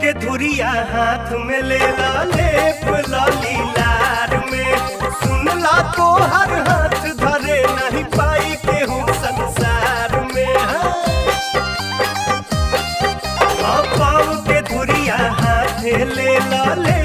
के धुरिया हाथ में ले ला, लेप लाली लार में। सुन ला तो हर हाथ धरे नहीं पाई के हूँ संसार में। हाँ पाँव के धुरिया हाथ ले ला ले